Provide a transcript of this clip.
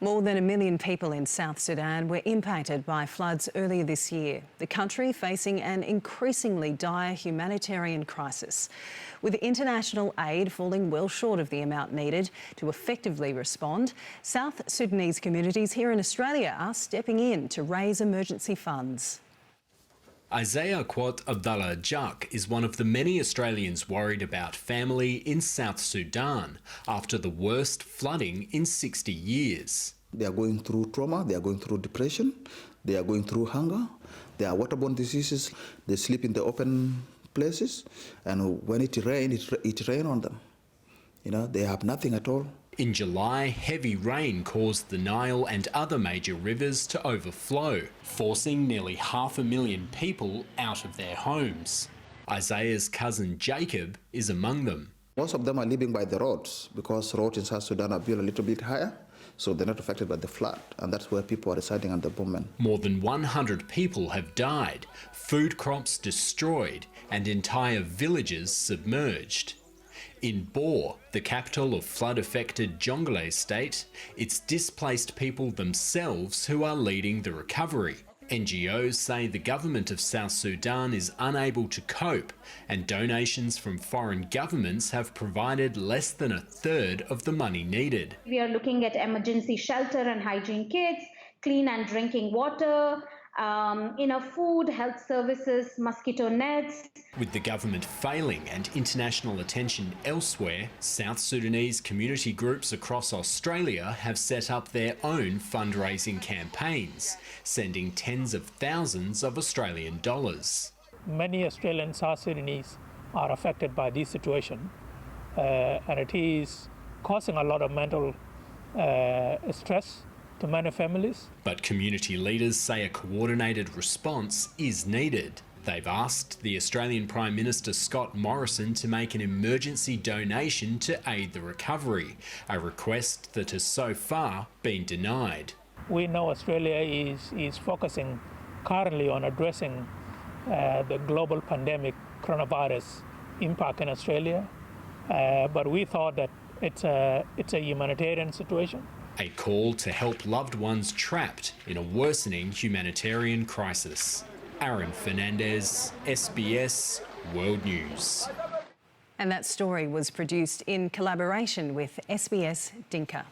More than 1 million people in South Sudan were impacted by floods earlier this year, the country facing an increasingly dire humanitarian crisis. With international aid falling well short of the amount needed to effectively respond, South Sudanese communities here in Australia are stepping in to raise emergency funds. Isaiah Kwat Abdallah Juk is one of the many Australians worried about family in South Sudan after the worst flooding in 60 years. They are going through trauma, they are going through depression, they are going through hunger, there are waterborne diseases, they sleep in the open places, and when it rains on them. You know, they have nothing at all. In July, heavy rain caused the Nile and other major rivers to overflow, forcing nearly 500,000 people out of their homes. Isaiah's cousin Jacob is among them. Most of them are living by the roads because roads in South Sudan are built a little bit higher, so they're not affected by the flood, and that's where people are residing at the moment. More than 100 people have died, food crops destroyed, and entire villages submerged. In Bor, the capital of flood-affected Jonglei state, it's displaced people themselves who are leading the recovery. NGOs say the government of South Sudan is unable to cope, and donations from foreign governments have provided less than a third of the money needed. We are looking at emergency shelter and hygiene kits, clean and drinking water, enough food, health services, mosquito nets. With the government failing and international attention elsewhere, South Sudanese community groups across Australia have set up their own fundraising campaigns, sending tens of thousands of Australian dollars. Many Australian South Sudanese are affected by this situation, and it is causing a lot of mental stress to many families. But community leaders say a coordinated response is needed. They've asked the Australian Prime Minister Scott Morrison to make an emergency donation to aid the recovery, a request that has so far been denied. We know Australia is focusing currently on addressing the global pandemic coronavirus impact in Australia, but we thought that it's a humanitarian situation. A call to help loved ones trapped in a worsening humanitarian crisis. Aaron Fernandez, SBS World News. And that story was produced in collaboration with SBS Dinka.